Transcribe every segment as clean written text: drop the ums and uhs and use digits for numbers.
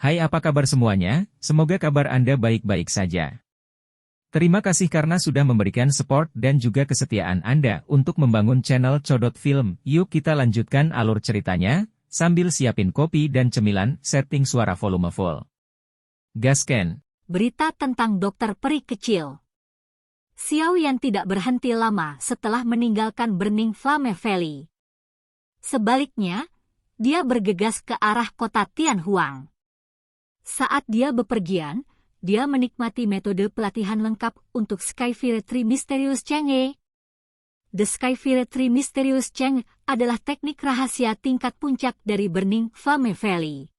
Hai, apa kabar semuanya? Semoga kabar Anda baik-baik saja. Terima kasih karena sudah memberikan support dan juga kesetiaan Anda untuk membangun channel Codot Film. Yuk kita lanjutkan alur ceritanya, sambil siapin kopi dan cemilan, setting suara volume full. Gasken. Berita tentang dokter peri kecil. Xiao Yan tidak berhenti lama setelah meninggalkan Burning Flame Valley. Sebaliknya, dia bergegas ke arah kota Tianhuang. Saat dia bepergian, dia menikmati metode pelatihan lengkap untuk Skyfire Tree Mysterious Chang'e. The Skyfire Tree Mysterious Chang'e adalah teknik rahasia tingkat puncak dari Burning Flame Valley.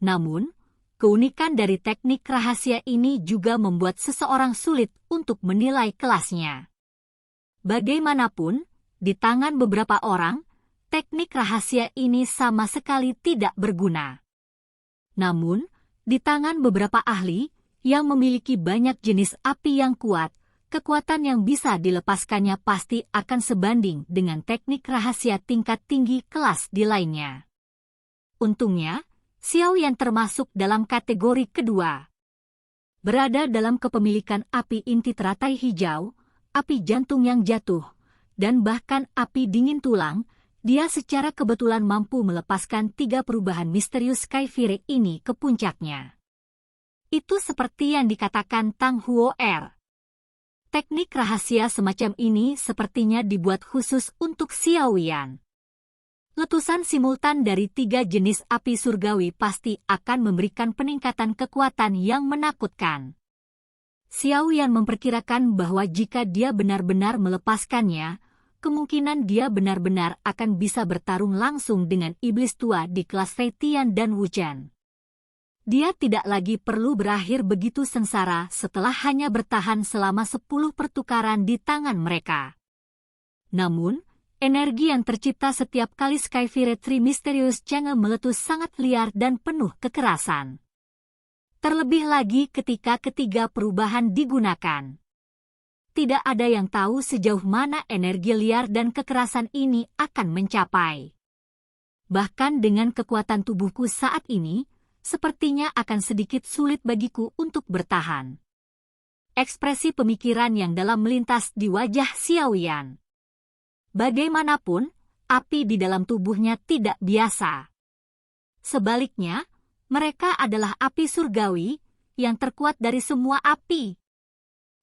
Namun, keunikan dari teknik rahasia ini juga membuat seseorang sulit untuk menilai kelasnya. Bagaimanapun, di tangan beberapa orang, teknik rahasia ini sama sekali tidak berguna. Namun, di tangan beberapa ahli yang memiliki banyak jenis api yang kuat, kekuatan yang bisa dilepaskannya pasti akan sebanding dengan teknik rahasia tingkat tinggi kelas di lainnya. Untungnya, Xiao Yan termasuk dalam kategori kedua. Berada dalam kepemilikan api inti teratai hijau, api jantung yang jatuh, dan bahkan api dingin tulang, dia secara kebetulan mampu melepaskan 3 perubahan misterius Skyfire ini ke puncaknya. Itu seperti yang dikatakan Tang Huo Er. Teknik rahasia semacam ini sepertinya dibuat khusus untuk Xiao Yan. Letusan simultan dari 3 jenis api surgawi pasti akan memberikan peningkatan kekuatan yang menakutkan. Xiao Yan memperkirakan bahwa jika dia benar-benar melepaskannya, kemungkinan dia benar-benar akan bisa bertarung langsung dengan iblis tua di kelas Fei Tian dan Wu Chen. Dia tidak lagi perlu berakhir begitu sengsara setelah hanya bertahan selama 10 pertukaran di tangan mereka. Namun, energi yang tercipta setiap kali Skyfire Tree Mysterious Chang'e meletus sangat liar dan penuh kekerasan. Terlebih lagi ketika ketiga perubahan digunakan. Tidak ada yang tahu sejauh mana energi liar dan kekerasan ini akan mencapai. Bahkan dengan kekuatan tubuhku saat ini, sepertinya akan sedikit sulit bagiku untuk bertahan. Ekspresi pemikiran yang dalam melintas di wajah Xiao Yan. Bagaimanapun, api di dalam tubuhnya tidak biasa. Sebaliknya, mereka adalah api surgawi yang terkuat dari semua api.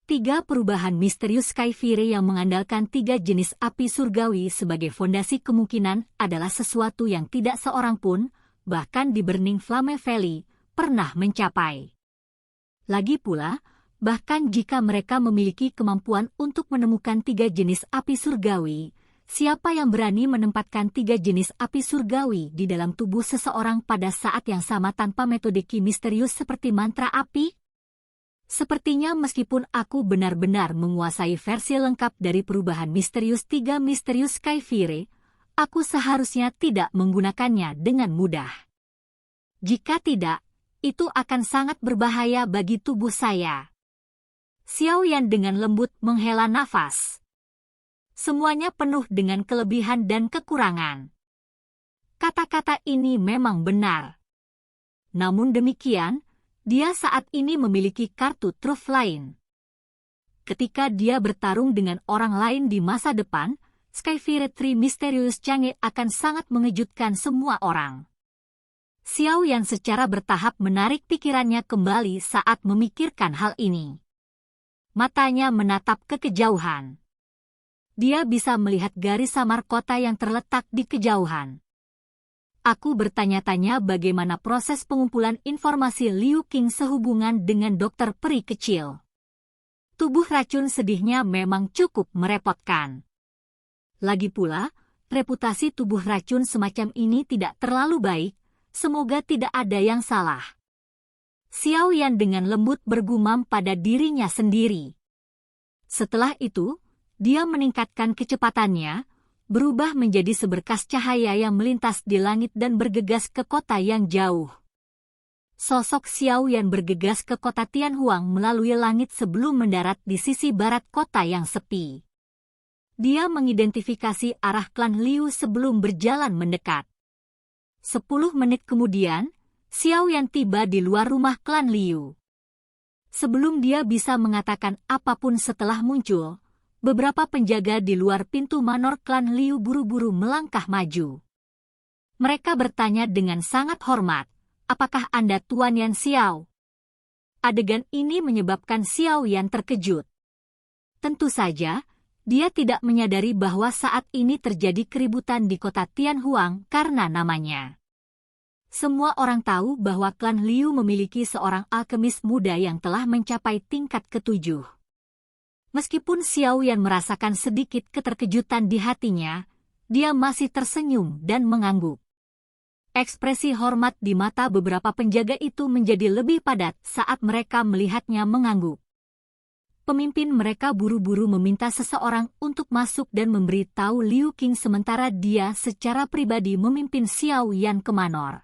3 perubahan misterius Skyfire yang mengandalkan 3 jenis api surgawi sebagai fondasi kemungkinan adalah sesuatu yang tidak seorang pun, bahkan di Burning Flame Valley, pernah mencapai. Lagi pula, bahkan jika mereka memiliki kemampuan untuk menemukan 3 jenis api surgawi, siapa yang berani menempatkan 3 jenis api surgawi di dalam tubuh seseorang pada saat yang sama tanpa metode ki misterius seperti mantra api? Sepertinya meskipun aku benar-benar menguasai versi lengkap dari perubahan misterius 3 misterius Skyfire, aku seharusnya tidak menggunakannya dengan mudah. Jika tidak, itu akan sangat berbahaya bagi tubuh saya. Xiao Yan dengan lembut menghela nafas. Semuanya penuh dengan kelebihan dan kekurangan. Kata-kata ini memang benar. Namun demikian, dia saat ini memiliki kartu truf lain. Ketika dia bertarung dengan orang lain di masa depan, Skyfire Tree Mysterious Chang'e akan sangat mengejutkan semua orang. Xiao Yan secara bertahap menarik pikirannya kembali saat memikirkan hal ini. Matanya menatap ke kejauhan. Dia bisa melihat garis samar kota yang terletak di kejauhan. Aku bertanya-tanya bagaimana proses pengumpulan informasi Liu Qing sehubungan dengan dokter peri kecil. Tubuh racun sedihnya memang cukup merepotkan. Lagi pula, reputasi tubuh racun semacam ini tidak terlalu baik, semoga tidak ada yang salah. Xiao Yan dengan lembut bergumam pada dirinya sendiri. Setelah itu, dia meningkatkan kecepatannya, berubah menjadi seberkas cahaya yang melintas di langit dan bergegas ke kota yang jauh. Sosok Xiao Yan bergegas ke kota Tianhuang melalui langit sebelum mendarat di sisi barat kota yang sepi. Dia mengidentifikasi arah klan Liu sebelum berjalan mendekat. 10 menit kemudian, Xiao Yan tiba di luar rumah klan Liu. Sebelum dia bisa mengatakan apapun setelah muncul, beberapa penjaga di luar pintu manor klan Liu buru-buru melangkah maju. Mereka bertanya dengan sangat hormat, "Apakah Anda Tuan Yan Xiao?" Adegan ini menyebabkan Xiao Yan terkejut. Tentu saja, dia tidak menyadari bahwa saat ini terjadi keributan di kota Tianhuang karena namanya. Semua orang tahu bahwa klan Liu memiliki seorang alkemis muda yang telah mencapai tingkat ke-7. Meskipun Xiao Yan merasakan sedikit keterkejutan di hatinya, dia masih tersenyum dan mengangguk. Ekspresi hormat di mata beberapa penjaga itu menjadi lebih padat saat mereka melihatnya mengangguk. Pemimpin mereka buru-buru meminta seseorang untuk masuk dan memberitahu Liu Qing sementara dia secara pribadi memimpin Xiao Yan ke manor.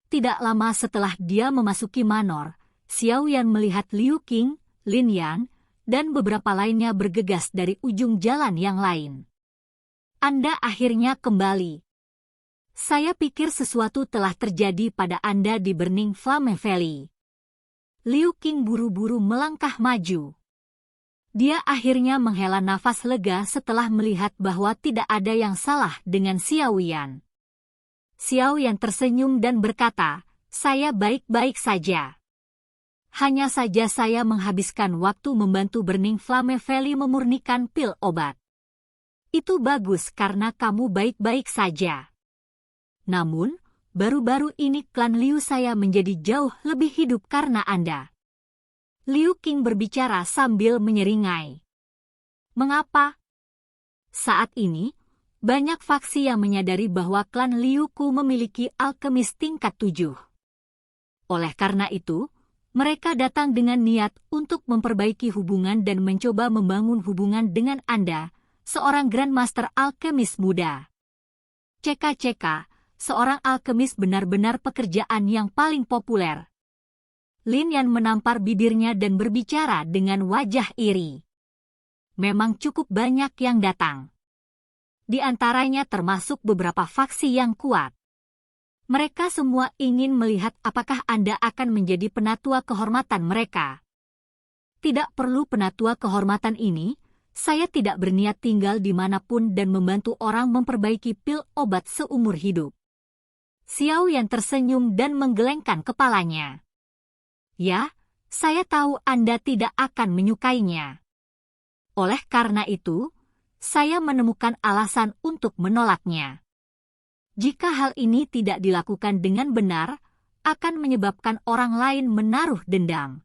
Tidak lama setelah dia memasuki manor, Xiao Yan melihat Liu Qing, Lin Yan, dan beberapa lainnya bergegas dari ujung jalan yang lain. "Anda akhirnya kembali. Saya pikir sesuatu telah terjadi pada Anda di Burning Flame Valley." Liu Qing buru-buru melangkah maju. Dia akhirnya menghela nafas lega setelah melihat bahwa tidak ada yang salah dengan Xiao Yan. Xiao Yan tersenyum dan berkata, "Saya baik-baik saja. Hanya saja saya menghabiskan waktu membantu Burning Flame Valley memurnikan pil obat." "Itu bagus karena kamu baik-baik saja. Namun, baru-baru ini klan Liu saya menjadi jauh lebih hidup karena Anda." Liu Qing berbicara sambil menyeringai. "Mengapa?" Saat ini, banyak faksi yang menyadari bahwa klan Liu Ku memiliki alkemis tingkat 7. Oleh karena itu, mereka datang dengan niat untuk memperbaiki hubungan dan mencoba membangun hubungan dengan Anda, seorang Grandmaster alkemis muda. CK, seorang alkemis benar-benar pekerjaan yang paling populer. Lin Yan menampar bibirnya dan berbicara dengan wajah iri. Memang cukup banyak yang datang. Di antaranya termasuk beberapa faksi yang kuat. Mereka semua ingin melihat apakah Anda akan menjadi penatua kehormatan mereka. Tidak perlu penatua kehormatan ini, saya tidak berniat tinggal dimanapun dan membantu orang memperbaiki pil obat seumur hidup. Xiao Yan tersenyum dan menggelengkan kepalanya. "Ya, saya tahu Anda tidak akan menyukainya. Oleh karena itu, saya menemukan alasan untuk menolaknya. Jika hal ini tidak dilakukan dengan benar, akan menyebabkan orang lain menaruh dendam."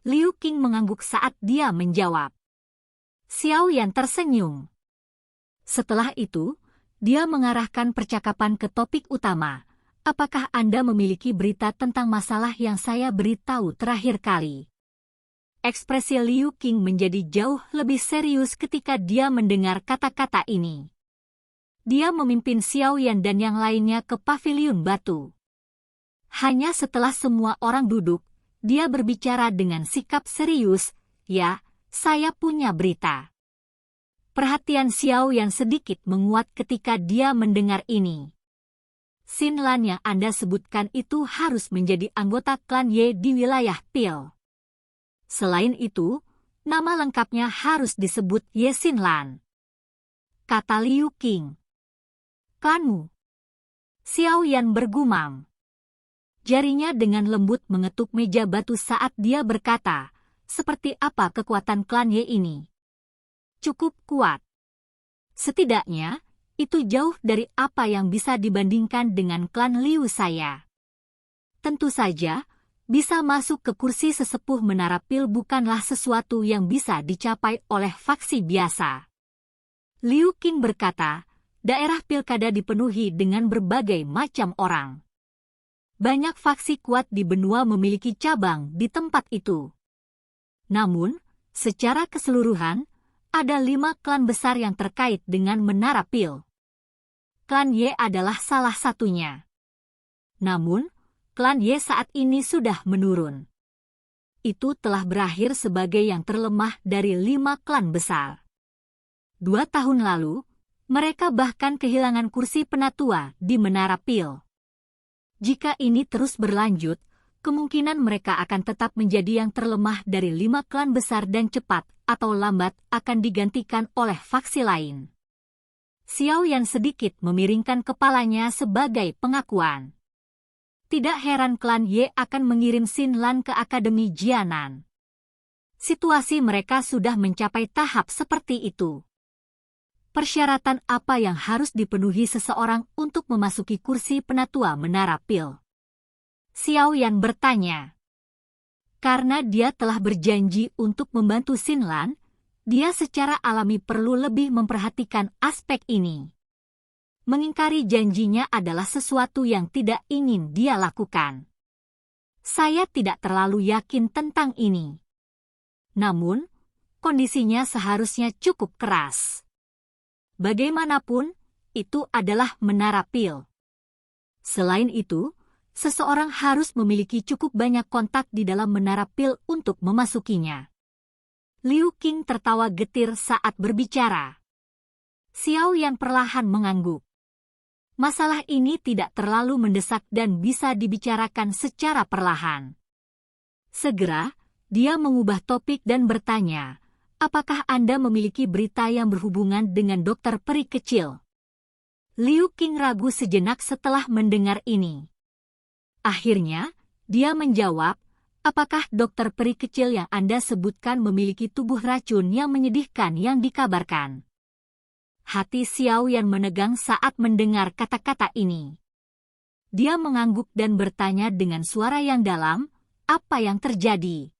Liu Qing mengangguk saat dia menjawab. Xiao Yan tersenyum. Setelah itu, dia mengarahkan percakapan ke topik utama. "Apakah Anda memiliki berita tentang masalah yang saya beritahu terakhir kali?" Ekspresi Liu Qing menjadi jauh lebih serius ketika dia mendengar kata-kata ini. Dia memimpin Xiao Yan dan yang lainnya ke paviliun batu. Hanya setelah semua orang duduk, dia berbicara dengan sikap serius, "Ya, saya punya berita." Perhatian Xiao Yan sedikit menguat ketika dia mendengar ini. Xin Lan yang Anda sebutkan itu harus menjadi anggota klan Ye di wilayah Pil. Selain itu, nama lengkapnya harus disebut Ye Xin Lan, kata Liu Qing. "Klanmu?" Xiao Yan bergumam. Jarinya dengan lembut mengetuk meja batu saat dia berkata, "Seperti apa kekuatan klan Ye ini?" "Cukup kuat. Setidaknya, itu jauh dari apa yang bisa dibandingkan dengan klan Liu saya. Tentu saja, bisa masuk ke kursi sesepuh Menara Pil bukanlah sesuatu yang bisa dicapai oleh faksi biasa." Liu Qing berkata, "Daerah pilkada dipenuhi dengan berbagai macam orang. Banyak faksi kuat di benua memiliki cabang di tempat itu. Namun, secara keseluruhan, ada 5 klan besar yang terkait dengan Menara Pil. Klan Ye adalah salah satunya. Namun, klan Ye saat ini sudah menurun. Itu telah berakhir sebagai yang terlemah dari 5 klan besar. 2 tahun lalu, mereka bahkan kehilangan kursi penatua di Menara Pil. Jika ini terus berlanjut, kemungkinan mereka akan tetap menjadi yang terlemah dari 5 klan besar dan cepat atau lambat akan digantikan oleh faksi lain. Xiao Yan sedikit memiringkan kepalanya sebagai pengakuan. Tidak heran klan Ye akan mengirim Xin Lan ke Akademi Jianan. Situasi mereka sudah mencapai tahap seperti itu. Persyaratan apa yang harus dipenuhi seseorang untuk memasuki kursi penatua Menara Pil? Xiao Yan bertanya. Karena dia telah berjanji untuk membantu Xin Lan, dia secara alami perlu lebih memperhatikan aspek ini. Mengingkari janjinya adalah sesuatu yang tidak ingin dia lakukan. Saya tidak terlalu yakin tentang ini. Namun, kondisinya seharusnya cukup keras. Bagaimanapun, itu adalah Menara Pil. Selain itu, seseorang harus memiliki cukup banyak kontak di dalam Menara Pil untuk memasukinya. Liu Qing tertawa getir saat berbicara. Xiao Yan perlahan mengangguk. Masalah ini tidak terlalu mendesak dan bisa dibicarakan secara perlahan. Segera, dia mengubah topik dan bertanya, apakah Anda memiliki berita yang berhubungan dengan dokter peri kecil? Liu Qing ragu sejenak setelah mendengar ini. Akhirnya, dia menjawab, apakah dokter peri kecil yang Anda sebutkan memiliki tubuh racun yang menyedihkan yang dikabarkan? Hati Xiao Yan menegang saat mendengar kata-kata ini. Dia mengangguk dan bertanya dengan suara yang dalam, apa yang terjadi?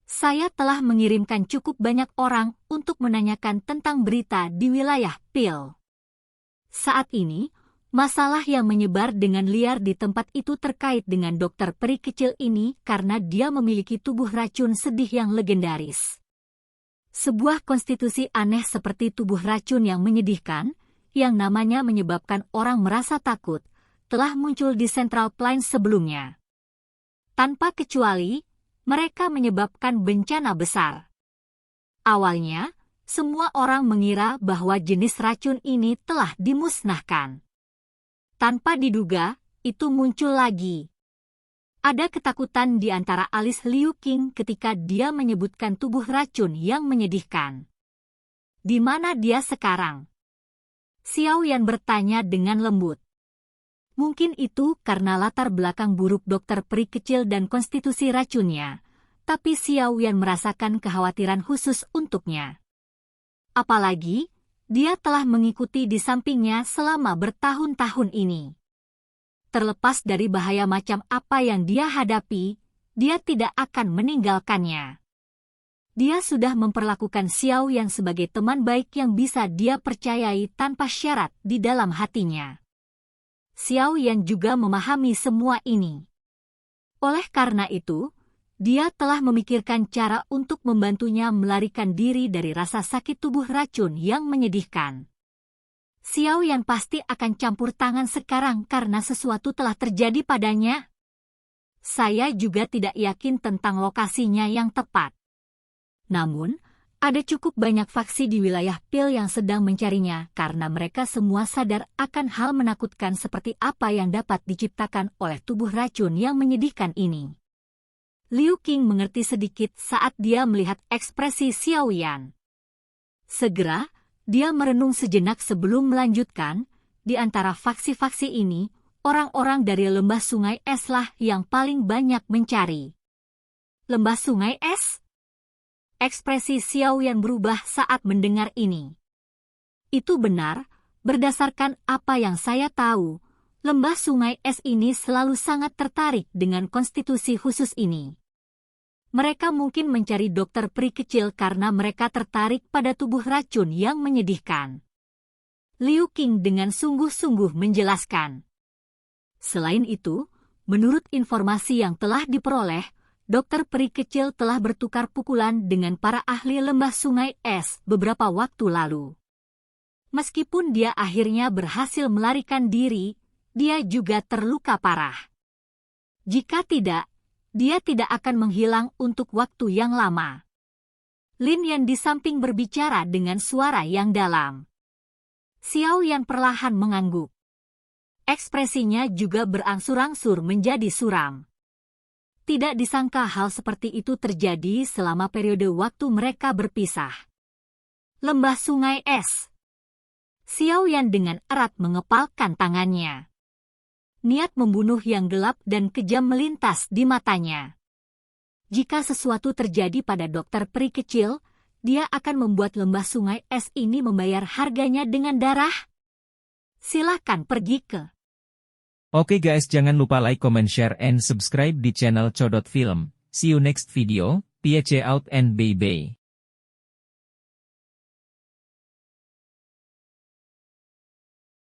Saya telah mengirimkan cukup banyak orang untuk menanyakan tentang berita di wilayah Pil. Saat ini, masalah yang menyebar dengan liar di tempat itu terkait dengan dokter peri kecil ini karena dia memiliki tubuh racun sedih yang legendaris. Sebuah konstitusi aneh seperti tubuh racun yang menyedihkan, yang namanya menyebabkan orang merasa takut, telah muncul di Central Plains sebelumnya. Tanpa kecuali, mereka menyebabkan bencana besar. Awalnya, semua orang mengira bahwa jenis racun ini telah dimusnahkan. Tanpa diduga, itu muncul lagi. Ada ketakutan di antara alis Liu Qing ketika dia menyebutkan tubuh racun yang menyedihkan. Di mana dia sekarang? Xiao Yan bertanya dengan lembut. Mungkin itu karena latar belakang buruk dokter peri kecil dan konstitusi racunnya, tapi Xiao Yan merasakan kekhawatiran khusus untuknya. Apalagi, dia telah mengikuti di sampingnya selama bertahun-tahun ini. Terlepas dari bahaya macam apa yang dia hadapi, dia tidak akan meninggalkannya. Dia sudah memperlakukan Xiao Yan sebagai teman baik yang bisa dia percayai tanpa syarat di dalam hatinya. Xiao Yan juga memahami semua ini. Oleh karena itu, dia telah memikirkan cara untuk membantunya melarikan diri dari rasa sakit tubuh racun yang menyedihkan. Xiao Yan pasti akan campur tangan sekarang karena sesuatu telah terjadi padanya. Saya juga tidak yakin tentang lokasinya yang tepat. Namun, ada cukup banyak faksi di wilayah Pil yang sedang mencarinya karena mereka semua sadar akan hal menakutkan seperti apa yang dapat diciptakan oleh tubuh racun yang menyedihkan ini. Liu Qing mengerti sedikit saat dia melihat ekspresi Xiao Yan. Segera, dia merenung sejenak sebelum melanjutkan, di antara faksi-faksi ini, orang-orang dari Lembah Sungai Es lah yang paling banyak mencari. Lembah Sungai Es? Ekspresi Xiao Yan berubah saat mendengar ini. Itu benar, berdasarkan apa yang saya tahu, Lembah Sungai Es ini selalu sangat tertarik dengan konstitusi khusus ini. Mereka mungkin mencari dokter peri kecil karena mereka tertarik pada tubuh racun yang menyedihkan. Liu Qing dengan sungguh-sungguh menjelaskan. Selain itu, menurut informasi yang telah diperoleh, dokter peri kecil telah bertukar pukulan dengan para ahli Lembah Sungai Es beberapa waktu lalu. Meskipun dia akhirnya berhasil melarikan diri, dia juga terluka parah. Jika tidak, dia tidak akan menghilang untuk waktu yang lama. Lin Yan di samping berbicara dengan suara yang dalam. Xiao Yan perlahan mengangguk. Ekspresinya juga berangsur-angsur menjadi suram. Tidak disangka hal seperti itu terjadi selama periode waktu mereka berpisah. Lembah sungai es. Xiao Yan dengan erat mengepalkan tangannya. Niat membunuh yang gelap dan kejam melintas di matanya. Jika sesuatu terjadi pada dokter peri kecil, dia akan membuat lembah sungai es ini membayar harganya dengan darah. Silakan pergi ke. Oke guys, jangan lupa like, comment, share, and subscribe di channel Codot Film. See you next video, peace out and bye-bye.